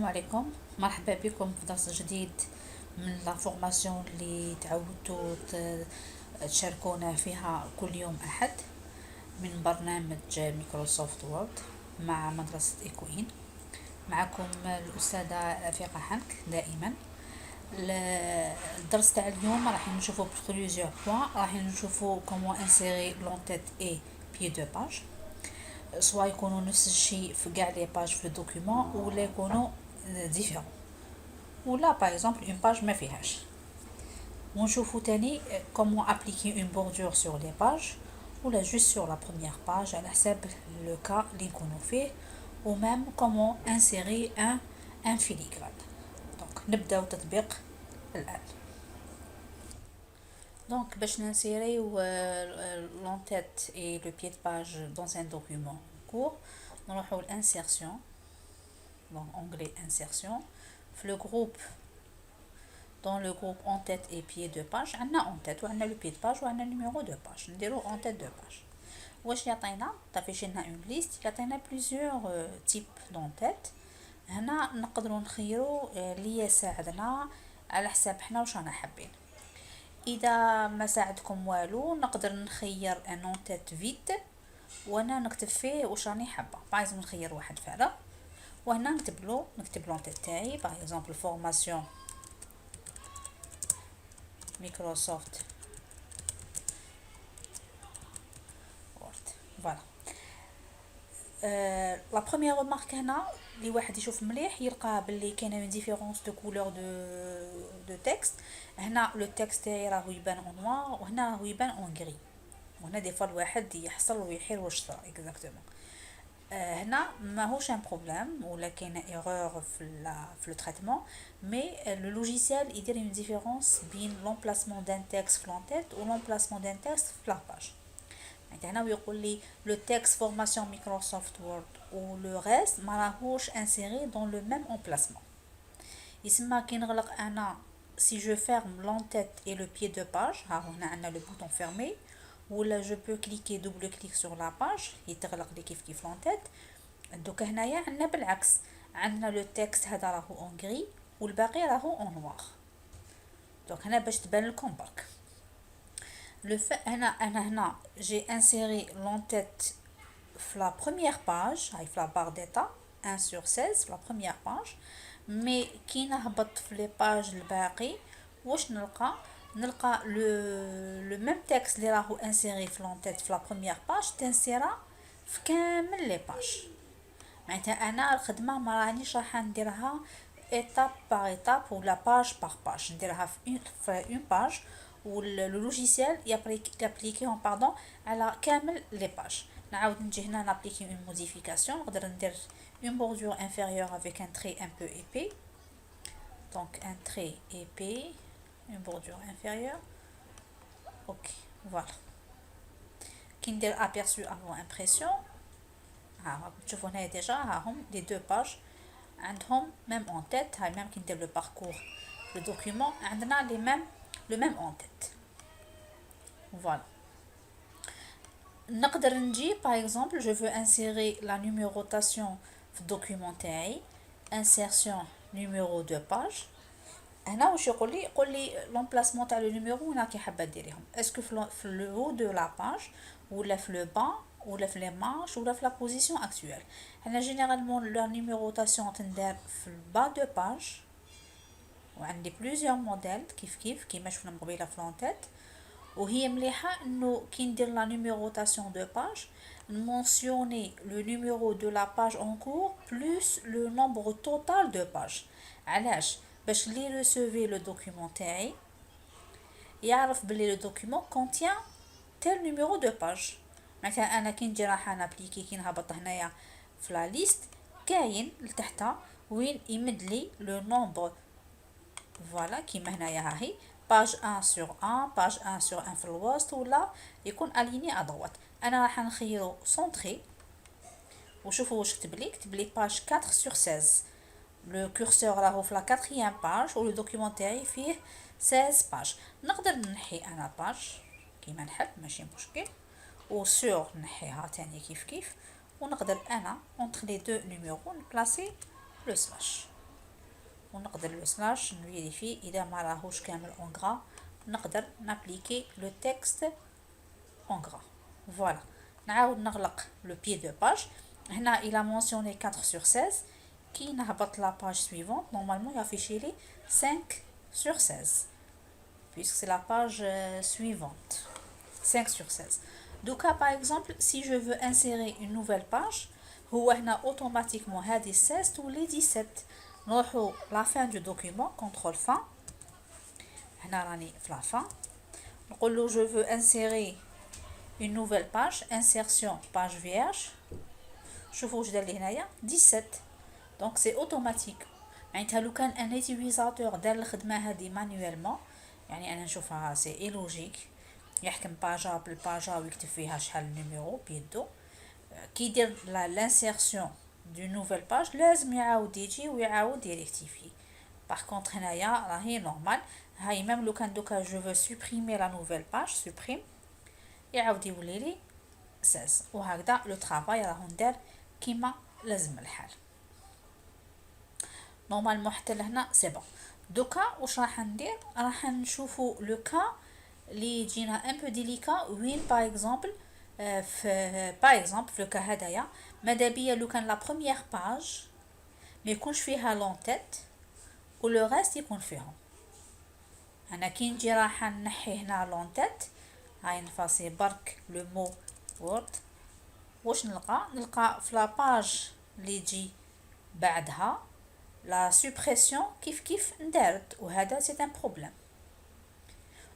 السلام عليكم. مرحبا بكم في درس جديد من لا فورماسيون اللي تعودتوا تشاركونا فيها كل يوم أحد من برنامج مايكروسوفت وورد مع مدرسة إيكوين. معكم الأستاذة رفيقة حنك دائما. الدرس تاع اليوم راح نشوفوا بليزيور بوين، راح نشوفوا كومون انسيري لون تيت اي بي دو باج، سواء يكونوا نفس الشيء في كاع لي باج في الدوكيومون ولا يكونوا ديفيرون، ولا باغ اكزومبل اون باج ما فيهاش. ونشوفوا تاني كومون ابليكي اون بوردور سور لي باج ولا جوست سور لا بروميير باج على حساب لو كا اللي نكونوا فيه، ومام كومون انسيري ان فيليغران. دونك نبداو تطبيق الان. دونك باش ننسيريو لون تيت اي لو بيي دو باج دون ان دوكيومون كور، نروحو لانسيرسيون، دونك اونغلي انسيرسيون. في لو جروب dans le groupe en tête et pied de page عندنا en tête وعندنا le pied de page وعندنا numéro de page. نديرو en tête de page. واش يعطينا؟ تافيش لنا اون ليست، يعطينا بليزيور تيب دون تيت. هنا نقدروا نخيروا اللي يساعدنا على حساب حنا واش رانا حابين. اذا ما ساعدكم والو نقدر نخير ان en tête vide وانا نكتب فيه واش راني حابه. باغ نخير واحد فارغ وهنا نكتب لون تيت تاعي، باغ اكزومبل فورماسيون Microsoft Word. Voilà. La première remarque هنا اللي واحد يشوف مليح يلقى باللي كاينه اون ديفيرونس دو كولور دو تكست. هنا لو تكست تاعي راهو يبان اون نوار وهنا راهو يبان اون غري، وهنا دي فوا الواحد يحصل ويحير واش صرا اكزاكتومون. هنا ماهوش ان بروبليم ولا كاينه ايرور في لو تريتمون، مي لو لوجيسيال يدير اون ديفيرونس بين لومبلاسمون دان تكست في لونتيت و لومبلاسمون دان تكست في لاباج. هنا ويقول لي لو تكست فورماسيون مايكروسوفت وورد و لو ريست ما راهوش انسيري دون لو ميم امبلاسمون. يسمى كي نغلق انا سي جو فيرم لونتيت اي لو بيي دو باج، ها هنا عندنا لو بوطون فيرمي، ولا جو بو كليكي دوبل كليك سور لا باج يتغلق لي كيف لونتيت. دوك هنايا عندنا بالعكس، عندنا لو تكست هذا راهو اون غري والباقي راهو اون نوار. دوك هنا باش تبان لكم برك لو هنا جي انسيري لون تيت في لا بروميير باج، هاي في لا بار ديتا 1 sur 16 في لا بروميير باج. مي كي نهبط في لي باج الباقي واش نلقى لو ميم تكست اللي راهو انسيري في لون تيت في لا بروميير باج تنسيرا في كامل لي باج. معناتها انا الخدمه ما رانيش راح نديرها ايتاب باغ ايتاب ولا باج باغ باج، نديرها في اون باج واللو لوجيسيال يابليكيهم باردون على كامل لي باج. نعاود نجي هنا نابليكي اون موديفيكاسيون، نقدر ندير اون بوردور انفيريور افيك ان تري ان بو ايبي، دونك ان تري ايبي اون بوردور انفيريور. اوكي فوالا. كي ندير ابيرسو افون امبرسيون، ها تشوفوا هنا ديجا ها هم لي دو باج عندهم ميم اون تيت. هاي ميم كي ندير لو باركور لو دوكيومون عندنا لي ميم لو ميم اون تيت. فوالا. نقدر نجي باغ اكزومبل جو فو انسيري لا نيميروطاسيون في الدوكيومون تاعي، انسيرسيون نيميرو دو باج. هنا واش يقول لي لومبلاسمون تاع لو نيميرو هنا كي حابه ديريهم، اسكو في لو هو دو لا باج ولا في لو با ولا في لي مارش ولا في لا بوزيسيون اكطويل. هنا جينيرالمون لا نيميروطاسيون تندار في البا دو باج، وعندي بليزيور موديل كيف كيما شفنا قبيله في لونتيت. وهي مليحه انه كي ندير لا نيميروطاسيون دو باج نمونسيوني لو نيميرو دو لا باج اون كور بلس لو نومبر توتال دو باج. علاش؟ باش لي ريسيفي لو دوكيومون تاعي يعرف بلي لو دوكيومون كونتيان تيل نيميرو دو باج. معناتها انا كي نجي راح نابليكي كي نهبط هنايا في لا ليست كاين لتحت وين يمد لي لو نومبر. فوالا كيما هنايا هاهي باج 1 sur 1 باج 1 sur 1 في الوسط ولا يكون اليني ادروات. انا راح نخيرو سونطري وشوفوا واش كتب لي باج 4 sur 16. لو كورسور راهو في لا 4 باج ولو دوكيومون تاعي فيه 16 باج. نقدر نحي انا باج كيما نحب ماشي مشكل، و سور نحيها تاني كيف ونقدر انا اونتر لي دو نيميرو نبلاسي لو سلاش. ونقدر لو سلاش نفيريفي اذا ما راهوش كامل اون غرا، نقدر نابليكي لو تكست اون غرا. فوالا نعاود نغلق لو بي دو باج. هنا الى مونسيوني 4 sur 16. كي نهبط لا باج سويفونت نورمالمون يافيشي لي 5 sur 16 puisque c'est la page suivante. 5 sur 16. Donc par exemple si je veux insérer une nouvelle page, هو هنا automatiquement هذه 16 تولي 17. نروحو la fin du document, contrôle fin. هنا راني في la fin. نقولو je veux insérer une nouvelle page, insertion page vierge. شوفوا واش دار لي هنايا 17. donc c'est automatique. معناتها لو كان ان utilisateur دار الخدمه هذه مانيوالمون، يعني انا نشوفها سي اي لوجيك، يحكم باجا بالباجا ويكتب فيها شحال النيميرو بيدو، كي يدير لانسيرسيون دو نوفيل باج لازم يعاود يجي ويعاود يريكتيفي. باغ كونطخ هنايا راهي نورمال، هاي ميم لو كان دوكا جو فو سوبريمي لا نوفيل باج سوبريم يعاود يولي لي 16. وهكذا لو طرافاي راهو ندار كيما لازم الحال. نورمالمون حتى لهنا سي بون. دوكا واش راح ندير؟ راح نشوفو لو كا لي يجينا ان بو ديليكا، وين باغ اكزومبل في لو كا هدايا مادابيا لو كان لا بروميير باج ما يكونش فيها لون تيت و لو ريست يكون فيهم. انا كي نجي راح نحي هنا لون تيت، هاي نفاصي برك لو مو وورد، واش نلقى في لا باج اللي تجي بعدها لا سوبريسيون كيف ندارت، وهذا سي ان بروبليم.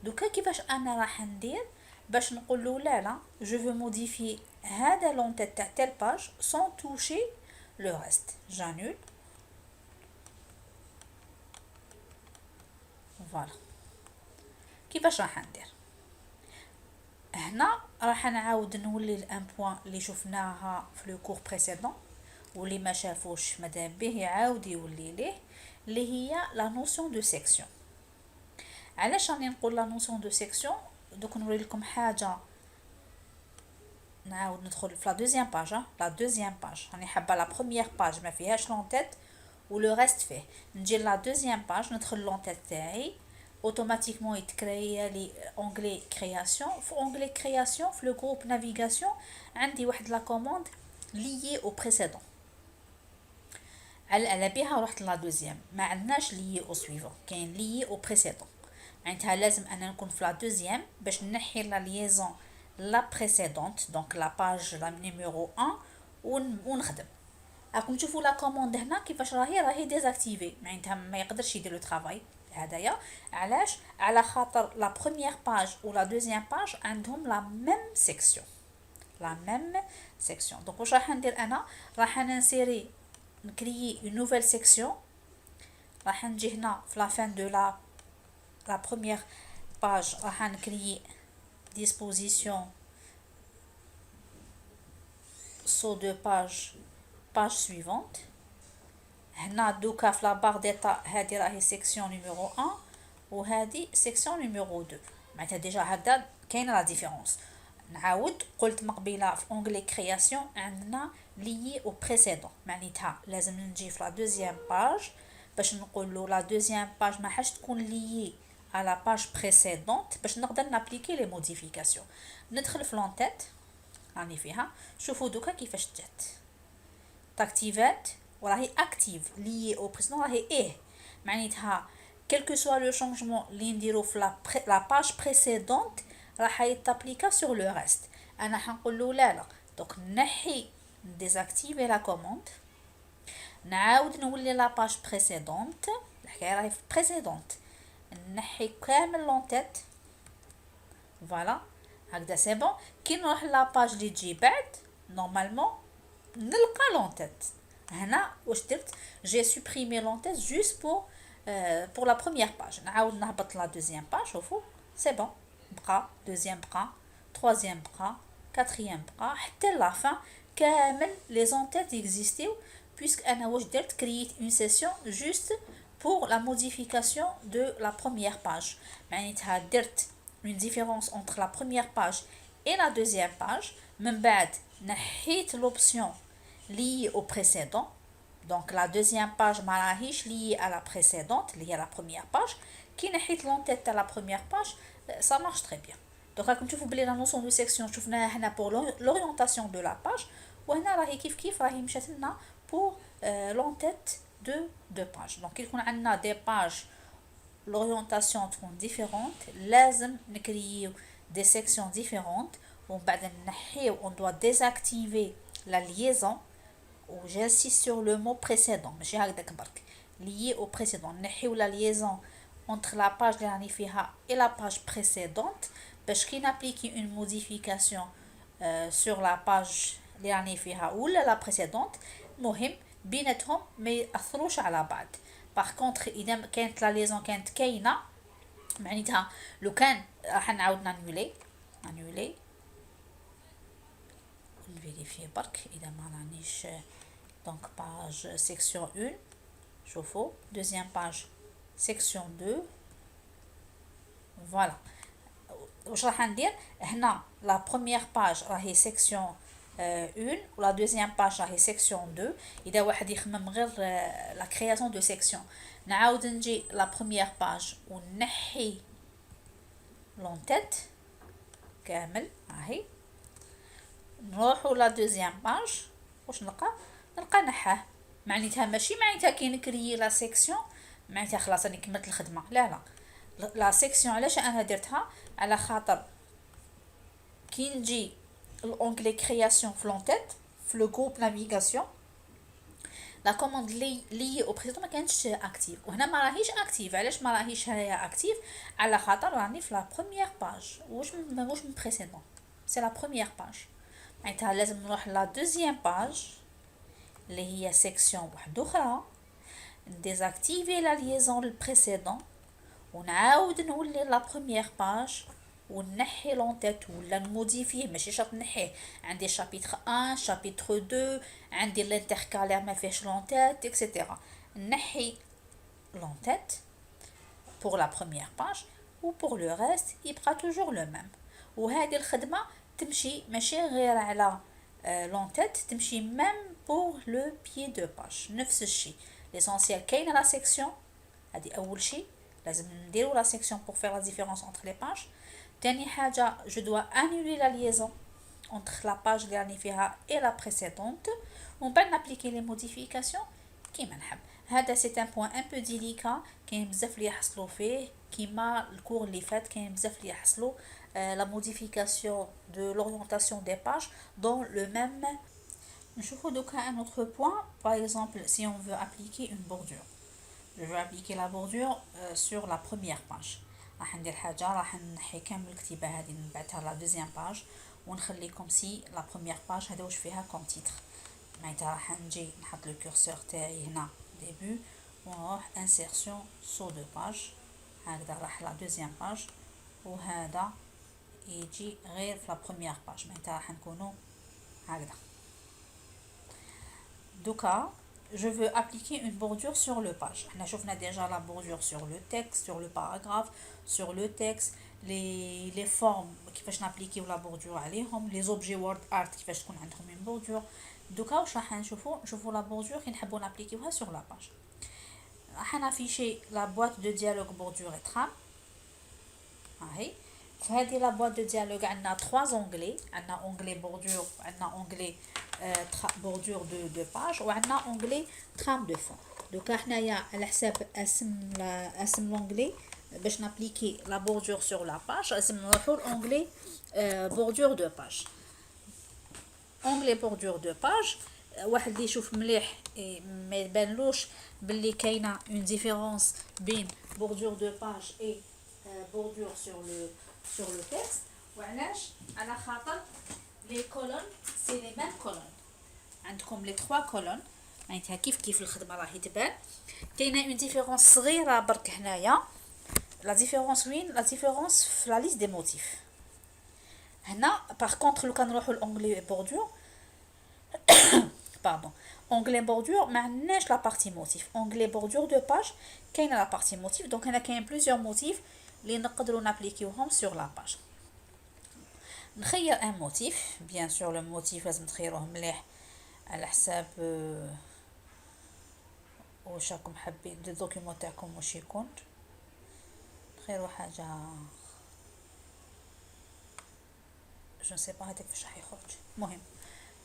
دوكا كيفاش انا راح ندير باش نقول له لا جو فو موديفي هذا لون تيت تاع تيل باج سون توشي لو ريست، جانول. فوالا كيفاش راح ندير هنا؟ راح نعاود نولي الان بوين اللي شفناها في لو كور بريسيدون، واللي ما شافوش مادام به يعاود يولي ليه، اللي هي لا نوسيون دو سيكسيون. علاش راني نقول لا نوسيون دو سيكسيون؟ دوك نوري لكم حاجه. نعاود ندخل في لا دوزيام باج. لا دوزيام باج راني حابه لا بروميير باج ما فيهاش لون تيت و لو ريست فيه. نجي لا دوزيام باج ندخل لون تيت تاعي، اوتوماتيكمون يتكريا لي اونغلي كرياسيون. في اونغلي كرياسيون في لو جروب نافيغاسيون عندي واحد لا كوموند ليي او بريسيدون، على بها رحت لا دوزيام. ما عندناش ليي او سويفون، كاين ليي او بريسيدون. معناتها لازم انا نكون في لا دوزيام باش نحي لا ليزون لا بريسيدونت، دونك لا باج لا نيميرو 1 ونخدم. راكم تشوفوا لا كوموند هنا كيفاش راهي ديزاكتيفي، معناتها ما يقدرش يدير لو طرافاي هدايا. علاش؟ على خاطر لا بروميير باج و لا دوزيام باج عندهم لا ميم سيكسيون، لا ميم سيكسيون. دونك واش راح ندير انا؟ راح ننسيري نكريي اون نوفيل سيكسيون. راح نجي هنا في لا فين دو لا بروميير باج، راح نكريي ديسبوزيسيون سو دو باج سويفونت. هنا دوكا في لا بار ديتا هادي راهي سيكسيون نيميرو 1 وهادي سيكسيون نيميرو 2. معناتها ديجا هكذا كاينه لا ديفيرونس. نعاود قلت مقبله في اونغلي كرياسيون عندنا ليي او بريسيدون، معناتها لازم نجي في لا دوزيام باج باش نقول له لا دوزيام باج ما حاش تكون ليي على باج بريسيدونت باش نقدر نابليكي لي موديفيكاسيون. ندخل في لون تيت راني فيها، شوفوا دوكا كيفاش جات تاكتيفات وراهي اكتيف ليي او بريسيدون راهي معناتها كلكو سوا لو شونجمون اللي نديرو في لا باج بريسيدونت راح يتابليكا سور لو ريست. انا حنقول له لا دونك نحي ديزاكتيفي لا كوموند، نعاود نولي لا باج بريسيدونت، الحكايه راهي في بريسيدونت، نحي كامل لون تيت. فوالا هكذا سي بون. كي نروح لا باج اللي تجي بعد نورمالمون نلقى لون تيت. هنا واش درت؟ جي سوبريمي لون تيت جوست بور لا بروميير باج. نعاود نهبط لا دوزيام باج، شوفوا سي بون، بقى دوزيام بقى troisième bras, quatrième bras حتى لا fin كامل لي زون تيت اكزيستيو. puisque انا واش درت؟ كرييت اون سيسيون جوست pour la modification de la première page. معناتها درت une différence entre la première page et la deuxième page. من بعد نحيت l'option liée au précédent Donc la deuxième page ماراهيش liée à la précédente, liée à la première page. Qui نحيت l'entête à la première page, ça marche très bien. Donc راكم تشوفوا بلي la notion de section شفناها هنا pour l'orientation de la page, وهنا راهي كيف راهي مشات لنا pour l'entête de page. Donc يكون عندنا des pages l'orientation تكون différente, لازم نكريو des sections différentes ومن بعد نحيو on doit désactiver la liaison. J'insiste sur le mot précédent, ماشي هكذاك برك lié au précédent. نحيو la liaison entre la page اللي راني فيها et la page précédente باش كي نابليكي une modification sur la page اللي راني فيها ولا la précédente مهم بيناتهم ما يأثروش على بعض. باغ كونطخ اذا كانت لا ليزون كانت كاينه معناتها لو كان راح نعاود نانيولي نفيريفي برك اذا ما رانيش. دونك باج سيكسيون 1 شوفوا دوزيام باج سيكسيون 2 فوالا. واش راح ندير هنا لا بروميير باج راهي سيكسيون 1 ولا دوزيام باج راهي سيكسيون 2. اذا واحد يخمم غير لا كرياسيون دو سيكسيون نعاود نجي لا بروميير باج ونحي لونتيت كامل هاهي نروحو لا دوزيام باج واش نلقى نحاه. معناتها ماشي معناتها كي نكريي لا سيكسيون معناتها خلاص راني كملت الخدمه، لا لا سيكسيون علاش انا درتها على خاطر كي نجي الأونجلي كرياسيون في لونتيت في لو جروب نافيغاسيون لا كوموند لي او بريسيدون ما كانتش اكتيف وهنا ما راهيش اكتيف. علاش ما راهيش هنايا اكتيف؟ على خاطر راني في لا بروميير باج واش من بريسيدون سي لا بروميير باج. معناتها لازم نروح لا دوزيام باج اللي هي سيكسيون واحده اخرى نديزاكتيفي لا ليزون البريسيدون ونعاود نولي لا بروميير باج ونحي لونتيت ولا نموديفيه. ماشي شرط نحيه، عندي شابيتر 1 شابيتر 2 عندي الانتركالير ما فيهش لونتيت اكسيتيرا. نحي لونتيت pour la première page ou pour le reste يبقى toujours le même. وهذه الخدمه تمشي ماشي غير على لونتيت، تمشي même pour le pied de page نفس الشيء. l'essentiel كاينه لا سيكسيون هذه اول شيء لازم نديرو لا سيكسيون pour faire la différence entre les pages. تاني حاجة je dois annuler la liaison entre la page اللي راني فيها et la précédente ومن بعد نابليكي les modifications كيما نحب. هذا سي ان بوين ان بو ديليكا كاين بزاف اللي يحصلوا فيه كيما الكور اللي فات كاين بزاف اللي يحصلوا la modification de l'orientation des pages dans le même. نشوفوا دوكا un autre point. par exemple si on veut appliquer une bordure, je veux appliquer la bordure sur la première page. راح ندير حاجه راح نحي كامل الكتيبه هذه نبعثها لا دوزيام باج ونخلي كوم سي لا بروميير باج هذا واش فيها كوم تيتر. معناتها راح نجي نحط لو كورسور تاعي هنا ديبي ونروح انسيرسيون سو دو باج هكذا راح لا دوزيام باج وهذا يجي غير في لا بروميير باج. معناتها راح نكونوا هكذا. دوكا je veux appliquer une bordure sur le page. On a déjà la bordure sur le texte, sur le paragraphe, sur le texte, les formes qui فاش نابليكيو la bordure عليهم, les objets word art كيفاش تكون عندهم une bordure. دوكا واش راح نشوفوا la bordure كي نحبوا نابليكيوها sur la page. راح نافيشي la boîte de dialogue bordure et trame. هاهي في هذه la boîte de dialogue عندنا 3 onglets. عندنا onglet bordure عندنا onglet bordure de page وعندنا onglet trame de fond. دوكا حنايا على حساب اسم لونغلي باش نابليكي لا بوردور سور لا باج لازم نروحو لونغلي بوردور دو باج. اونغلي بوردور دو باج واحد اللي يشوف مليح ما يبانلوش باللي كاينه اون ديفيرونس بين بوردور دو باج اي بوردور سور لو تكست. وعلاش؟ على خاطر لي كولون سي لي ميم كولون. عندكم لي 3 كولون معناتها كيف الخدمه راهي تبان. كاينه اون ديفيرونس صغيره برك هنايا. لا ديفيرونس وين؟ لا ديفيرونس في لا ليست دي موتيف. هنا باغ كونطخ لو كنروحوا لونغلي بوردور باردون اونغلي بوردور ما عندناش لا بارتي موتيف. اونغلي بوردور دو باج كاينه لا بارتي موتيف. دونك هنا كاين بليزيور موتيف اللي نقدروا نابليكيوهم سور لا باج. نخير ان موتيف بيان سور. لو موتيف لازم تخيروه مليح على حساب واش راكم حابين لي دوكيومون تاعكم واش يكون. خير حاجه جو نسي با هذاك فاش راح يخرج. المهم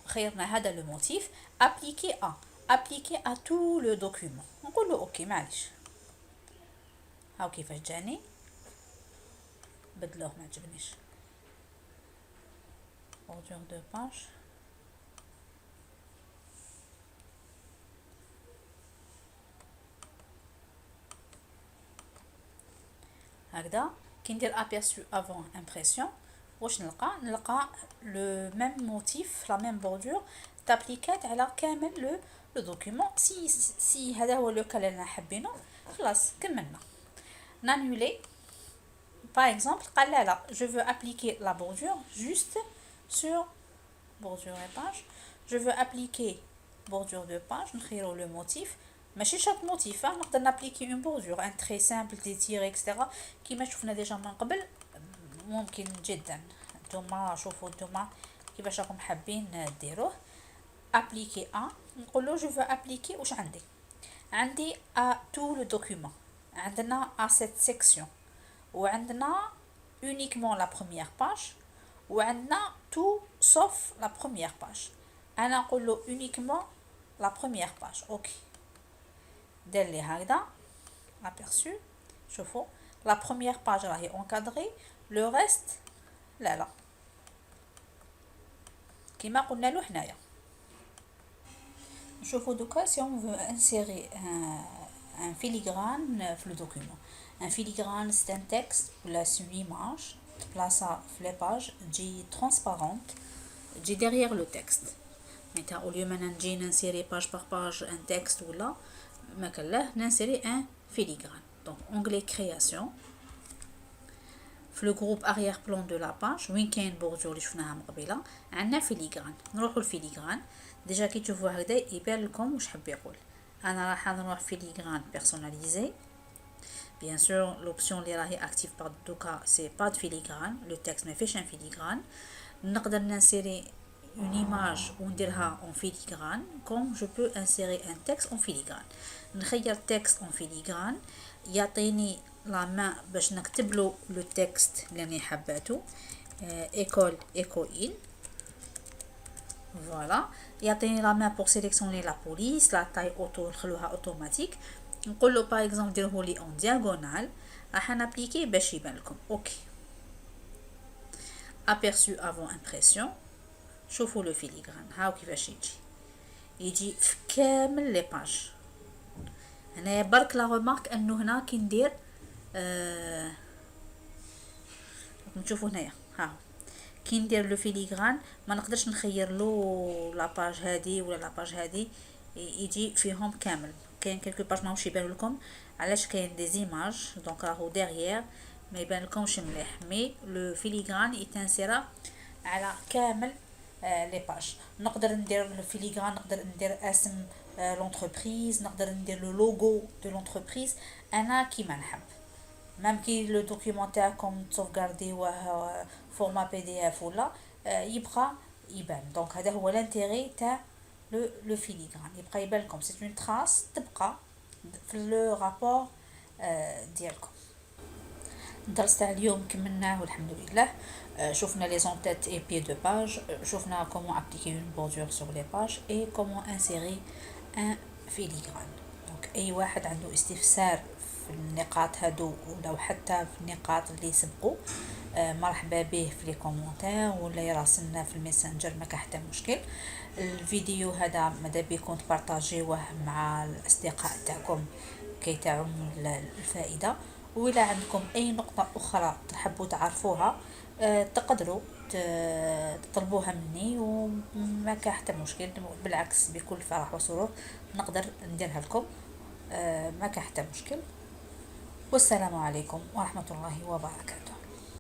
خيرنا هذا لو موتيف ابليكي ا تو لو دوكيومون. نقول له اوكي معليش. هاو كيفاش جاني بدلوه ما عجبنيش. bordure de page هكذا. كي ندير ابيرسو افون امبرسيون واش نلقى لو ميم موتيف لا ميم بوردور تابليكات على كامل لو دوكيومون. سي هذا هو لو كال اللي حابينه خلاص كملنا. نانولي par exemple قال لا je veux appliquer la bordure juste sur bordure et page. je veux appliquer bordure de page. نخيرو le motif ماشي شرط موتيف نقدر نابليكي اون بوردور ان تري سامبل دي تيري اكسترا كيما شفنا ديجا من قبل. ممكن جدا نتوما شوفوا نتوما كيفاش راكم حابين ديروه. ابليكي نقول له جو فو ابليكي واش عندي ا تو لو دوكيومون. عندنا ا سيت سيكسيون وعندنا uniquement la première page وعندنا tout sauf la première page. انا نقول له uniquement la première page. اوكي دير لي هكذا aperçu. شوفوا la première page راهي encadrée le reste لا كيما قلنا له حنايا. نشوفوا دوكا si on veut insérer un filigrane في le document. Un filigrane c'est un texte ou c'est une image تبلاصا في les pages تجي transparente تجي derrière le texte. معناتها au lieu ما نجي ننسيري page par page un texte ولا ما كلاه ننسيري un filigrane. donc onglet création في le groupe arrière plan de la page وين كاين بوردور اللي شفناها من قبيله عندنا فيليغران. نروحوا الفيليغران ديجا كي تشوفوا هكذا يبان لكم واش حاب يقول. انا راح نروح فيليغران بيرسوناليزي. bien sûr l'option اللي راهي اكتيف بعد دوكا سي با دو فيليغران لو تكست ما فيش ان فيليغران. نقدر ننسيري une image ونديرها en filigrane comme je peux insérer un texte en filigrane. نخير texte en filigrane يعطيني لا ما باش نكتب له لو تكست اللي راني حباتو école éco-il. فوالا يعطيني لا ما pour sélectionner la police la taille auto نخلوها اوتوماتيك. نقول له باغ اكزومبل ديروه لي اون دياغونال راح نابليكي باش يبان لكم. اوكي aperçu avant impression. شوفوا لو فيليغران هاو كيفاش يجي في كامل لي باج. هنايا برك لا ريمارك انه هنا كي ندير نشوفوا هنايا ها كي ندير لو فيليغران ما نقدرش نخير له لا باج هذه ولا لا باج هذه يجي فيهم كامل. كاين كلكو باج ماهوش يبان لكم علاش كاين دي زيماج دونك راهو ديريير ما يبان لكمش مليح. مي لو فيليغران يتنسرى على كامل لي باج. نقدر ندير الفيليغران نقدر ندير اسم لونتربريز نقدر ندير لو لوغو دو لونتربريز انا كيما نحب. ميم كي لو دوكيومون تاعكم توفغارديوه فورما بي دي اف ولا يبقى يبان. دونك هذا هو لانتيري تاع لو فيليغران يبقى يبان لكم سي اون تراس تبقى في لو رابور ديالكم. الدرس تاع اليوم كملناه والحمد لله. شفنا لي زونتيت اي بي دو باج. شفنا كومون ابليكي اون بوردور سور لي باج اي كومون انسيري ان فيليغران. دونك اي واحد عنده استفسار في النقاط هادو ولا حتى في النقاط اللي سبقوا مرحبا به في لي كومونتير ولا يراسلنا في الميسنجر ما كان حتى مشكل. الفيديو هذا ماذا بكم تبارطاجيوه مع الاصدقاء تاعكم كي تعم الفائده. وإلا عندكم أي نقطة أخرى تحبوا تعرفوها تقدروا تطلبوها مني وما كان حتى مشكل. بالعكس بكل فرح وسرور نقدر نديرها لكم ما كان حتى مشكل. والسلام عليكم ورحمة الله وبركاته.